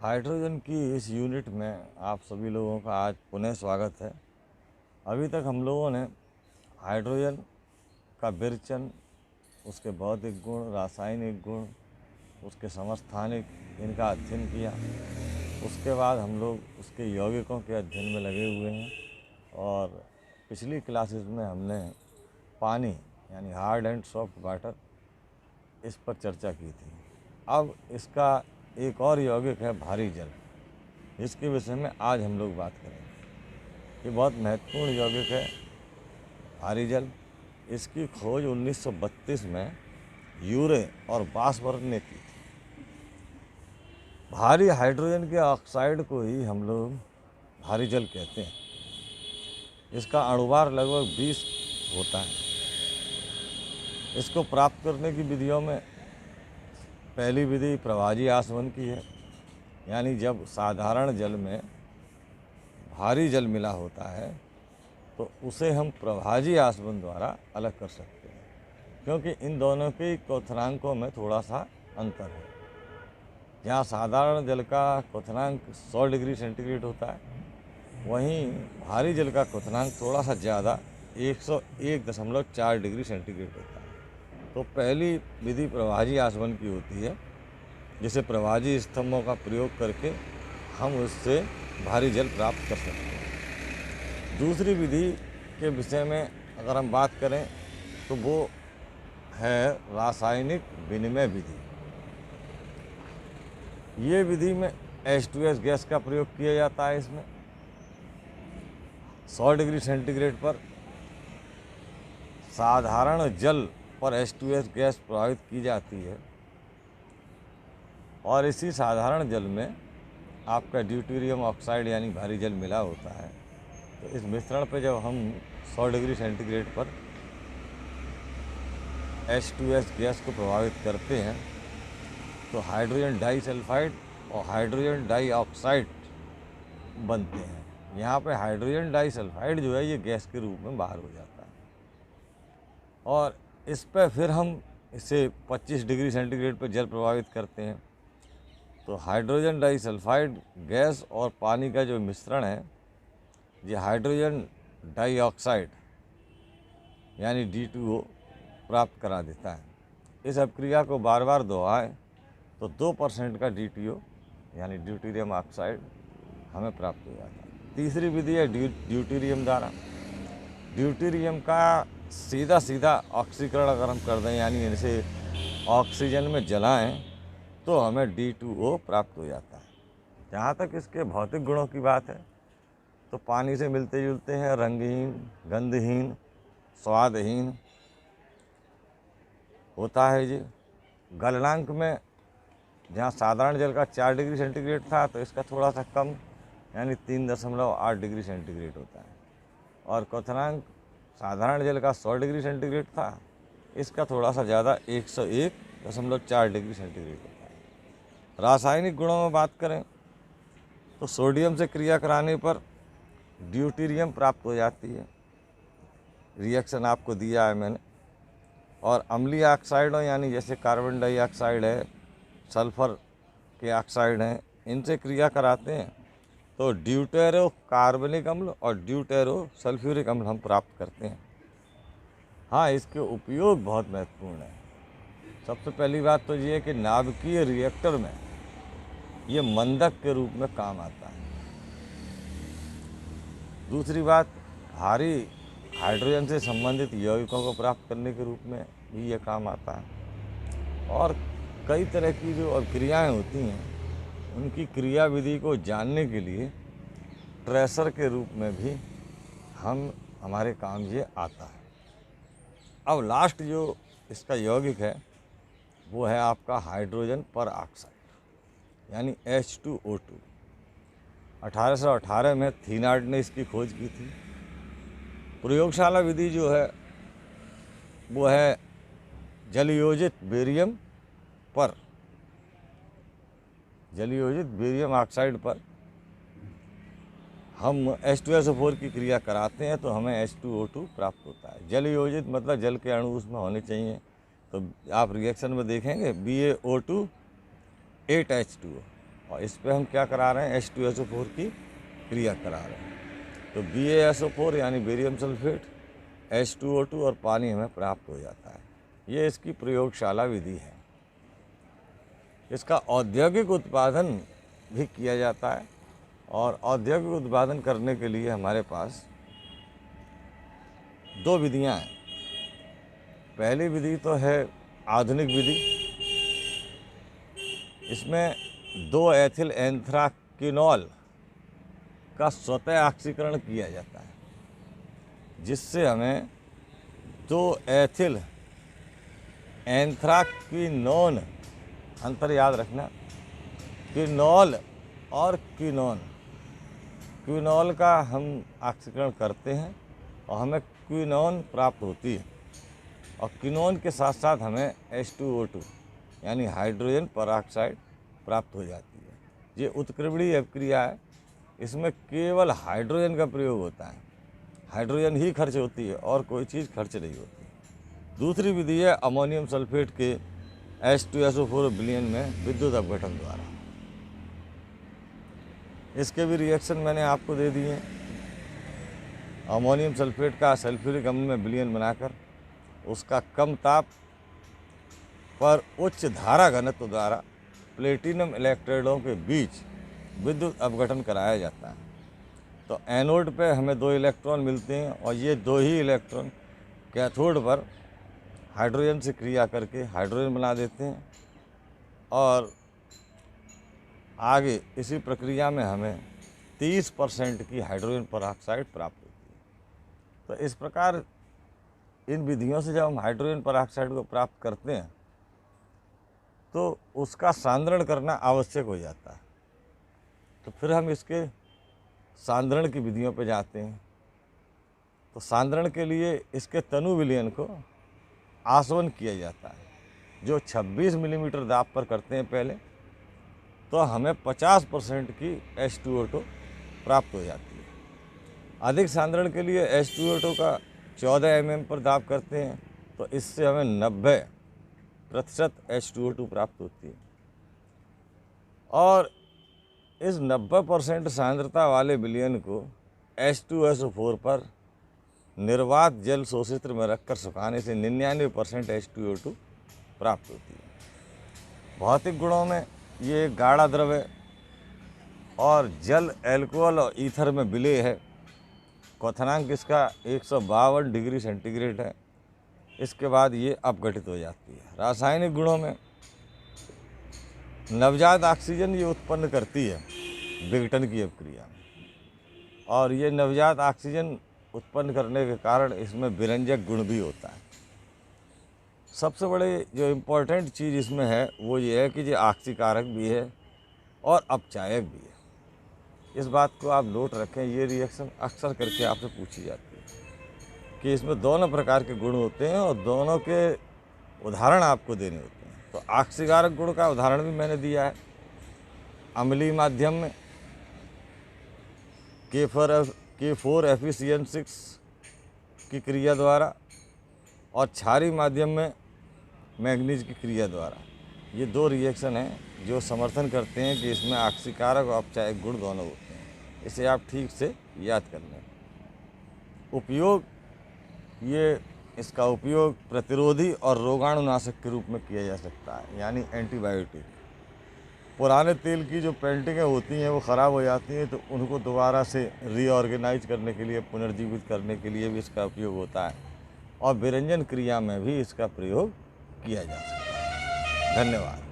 Hydrogen की इस unit में आप सभी लोगों का आज पुनः स्वागत है। अभी तक हम लोगों ने हाइड्रोजन का विरचन, उसके भौतिक गुण, रासायनिक गुण, उसके समस्थानिक, इनका अध्ययन किया। उसके बाद हम लोग उसके यौगिकों के अध्ययन में लगे हुए हैं और पिछली क्लासेस में हमने पानी यानी हार्ड एंड सॉफ्ट वाटर इस पर चर्चा की थी। अब इसका एक और यौगिक है भारी जल, जिसके विषय में आज हम लोग बात करेंगे। ये बहुत महत्वपूर्ण यौगिक है भारी जल। इसकी खोज 1932 में यूरे और बासवर्न ने की थी। भारी हाइड्रोजन के ऑक्साइड को ही हम लोग भारी जल कहते हैं। इसका अणुभार लगभग 20 होता है। इसको प्राप्त करने की विधियों में पहली विधि प्रभाजी आसवन की है, यानी जब साधारण जल में भारी जल मिला होता है तो उसे हम प्रभाजी आसवन द्वारा अलग कर सकते हैं, क्योंकि इन दोनों के क्वथनांकों में थोड़ा सा अंतर है। जहाँ साधारण जल का क्वथनांक 100 डिग्री सेंटीग्रेड होता है, वहीं भारी जल का क्वथनांक थोड़ा सा ज़्यादा 101.4 डिग्री सेंटीग्रेड होता है। तो पहली विधि प्रभाजी आसवन की होती है, जिसे प्रभाजी स्तंभों का प्रयोग करके हम उससे भारी जल प्राप्त कर सकते हैं। दूसरी विधि के विषय में अगर हम बात करें तो वो है रासायनिक विनिमय विधि। ये विधि में H2S गैस का प्रयोग किया जाता है। इसमें 100 डिग्री सेंटीग्रेड पर साधारण जल पर H2S गैस प्रभावित की जाती है और इसी साधारण जल में आपका ड्यूटेरियम ऑक्साइड यानी भारी जल मिला होता है। तो इस मिश्रण पे जब हम 100 डिग्री सेंटीग्रेड पर H2S गैस को प्रभावित करते हैं तो हाइड्रोजन डाइसल्फाइड और हाइड्रोजन डाइऑक्साइड बनते हैं। यहाँ पे हाइड्रोजन डाइसल्फाइड जो है ये गैस के रूप में बाहर हो जाता है और इस पर फिर हम इसे 25 डिग्री सेंटीग्रेड पर जल प्रभावित करते हैं तो हाइड्रोजन डाइसल्फाइड गैस और पानी का जो मिश्रण है ये हाइड्रोजन डाइऑक्साइड यानी D2O प्राप्त करा देता है। इस अभिक्रिया को बार बार दोहराएं तो 2% का DTO यानी ड्यूटेरियम ऑक्साइड हमें प्राप्त हो जाता है। तीसरी विधि है ड्यूटेरियम द्वारा। ड्यूटेरियम का सीधा सीधा ऑक्सीकरण अगर हम कर दें यानी इसे ऑक्सीजन में जलाएं तो हमें D2O प्राप्त हो जाता है। जहाँ तक इसके भौतिक गुणों की बात है तो पानी से मिलते जुलते हैं, रंगहीन, गंधहीन, स्वादहीन होता है। जी गलनांक में जहाँ साधारण जल का 4 डिग्री सेंटीग्रेड था तो इसका थोड़ा सा कम यानी 3.8 डिग्री सेंटीग्रेड होता है और क्वथनांक साधारण जल का 100 डिग्री सेंटीग्रेड था, इसका थोड़ा सा ज़्यादा 101.4 डिग्री सेंटीग्रेड होता है। रासायनिक गुणों में बात करें तो सोडियम से क्रिया कराने पर ड्यूटेरियम प्राप्त हो जाती है। रिएक्शन आपको दिया है मैंने। और अम्लीय ऑक्साइडों यानी जैसे कार्बन डाइऑक्साइड है, सल्फर के ऑक्साइड हैं, इनसे क्रिया कराते हैं तो ड्यूटेरो कार्बनिक अम्ल और ड्यूटेरो सल्फ्यूरिक अम्ल हम प्राप्त करते हैं। हाँ, इसके उपयोग बहुत महत्वपूर्ण है। सबसे पहली बात तो ये है कि नाभिकीय रिएक्टर में ये मंदक के रूप में काम आता है। दूसरी बात, भारी हाइड्रोजन से संबंधित यौगिकों को प्राप्त करने के रूप में भी ये काम आता है। और कई तरह की जो अभिक्रियाएँ होती हैं उनकी क्रिया विधि को जानने के लिए ट्रेसर के रूप में भी हमारे काम ये आता है। अब लास्ट जो इसका यौगिक है वो है आपका हाइड्रोजन पर ऑक्साइड यानी H2O2। 1818 में थीनार्ड ने इसकी खोज की थी। प्रयोगशाला विधि जो है वो है जलयोजित बेरियम पर, जलयोजित बेरियम ऑक्साइड पर हम H2SO4 की क्रिया कराते हैं तो हमें H2O2 प्राप्त होता है। जलयोजित मतलब जल के अणु उसमें होने चाहिए। तो आप रिएक्शन में देखेंगे BaO2 8H2O और इस पे हम क्या करा रहे हैं, H2SO4 की क्रिया करा रहे हैं। तो BaSO4 यानी बेरियम सल्फेट, H2O2 और पानी हमें प्राप्त हो जाता है। ये इसकी प्रयोगशाला विधि है। इसका औद्योगिक उत्पादन भी किया जाता है और औद्योगिक उत्पादन करने के लिए हमारे पास 2 विधियां हैं। पहली विधि तो है आधुनिक विधि। इसमें 2 एथिल एंथ्राक्विनोल का स्वतः ऑक्सीकरण किया जाता है, जिससे हमें 2 एथिल एंथ्राक्विनोन, अंतर याद रखना, क्विनोल और क्विनोन, क्विनोल का हम ऑक्सीकरण करते हैं और हमें क्विनोन प्राप्त होती है और क्विनोन के साथ साथ हमें H2O2 यानी हाइड्रोजन परऑक्साइड प्राप्त हो जाती है। ये उत्क्रमणीय अभिक्रिया है। इसमें केवल हाइड्रोजन का प्रयोग होता है, हाइड्रोजन ही खर्च होती है और कोई चीज़ खर्च नहीं होती। दूसरी विधि है अमोनियम सल्फेट के H2SO4 विलयन में विद्युत अपघटन द्वारा। इसके भी रिएक्शन मैंने आपको दे दिए हैं। अमोनियम सल्फेट का सल्फ्यूरिक अम्ल में विलयन बनाकर उसका कम ताप पर उच्च धारा घनत्व द्वारा प्लेटिनम इलेक्ट्रोडों के बीच विद्युत अपघटन कराया जाता है। तो एनोड पे हमें 2 इलेक्ट्रॉन मिलते हैं और ये 2 ही इलेक्ट्रॉन कैथोड पर हाइड्रोजन से क्रिया करके हाइड्रोजन बना देते हैं और आगे इसी प्रक्रिया में हमें 30% की हाइड्रोजन परऑक्साइड प्राप्त होती है। तो इस प्रकार इन विधियों से जब हम हाइड्रोजन परऑक्साइड को प्राप्त करते हैं तो उसका सांद्रण करना आवश्यक हो जाता है। तो फिर हम इसके सांद्रण की विधियों पर जाते हैं। तो सांद्रण के लिए इसके तनु विलयन को आसवन किया जाता है, जो 26 मिलीमीटर दाब पर करते हैं पहले, तो हमें 50% की H2O2 प्राप्त हो जाती है। अधिक सांद्रण के लिए H2O2 का 14 mm पर दाब करते हैं, तो इससे हमें 90% H2O2 प्राप्त होती है। और इस 90% सांद्रता वाले विलयन को H2SO4 पर निर्वात जल शोषित्र में रखकर सुखाने से 99% H2O2 प्राप्त होती है। भौतिक गुणों में ये गाढ़ा द्रव्य और जल, एल्कोहल और ईथर में विलेय है। क्वथनांक इसका 152 डिग्री सेंटीग्रेड है। इसके बाद ये अपघटित हो जाती है। रासायनिक गुणों में नवजात ऑक्सीजन ये उत्पन्न करती है विघटन की अभिक्रिया में, और ये नवजात ऑक्सीजन उत्पन्न करने के कारण इसमें विरंजक गुण भी होता है। सबसे बड़े जो इम्पोर्टेंट चीज़ इसमें है वो ये है कि ये ऑक्सीकारक भी है और अपचायक भी है। इस बात को आप नोट रखें। ये रिएक्शन अक्सर करके आपसे पूछी जाती है कि इसमें दोनों प्रकार के गुण होते हैं और दोनों के उदाहरण आपको देने होते हैं। तो ऑक्सीकारक गुण का उदाहरण भी मैंने दिया है। अम्लीय माध्यम में K4Fe6 की क्रिया द्वारा और क्षारीय माध्यम में मैंगनीज की क्रिया द्वारा। ये 2 रिएक्शन हैं जो समर्थन करते हैं कि इसमें ऑक्सीकारक और अपचायक गुण दोनों होते हैं। इसे आप ठीक से याद कर लें। उपयोग, ये इसका उपयोग प्रतिरोधी और रोगाणुनाशक के रूप में किया जा सकता है, यानी एंटीबायोटिक। पुराने तेल की जो पेंटिंगें होती हैं वो ख़राब हो जाती हैं, तो उनको दोबारा से रीऑर्गेनाइज करने के लिए, पुनर्जीवित करने के लिए भी इसका उपयोग होता है और विरंजन क्रिया में भी इसका प्रयोग किया जा सकता है। धन्यवाद।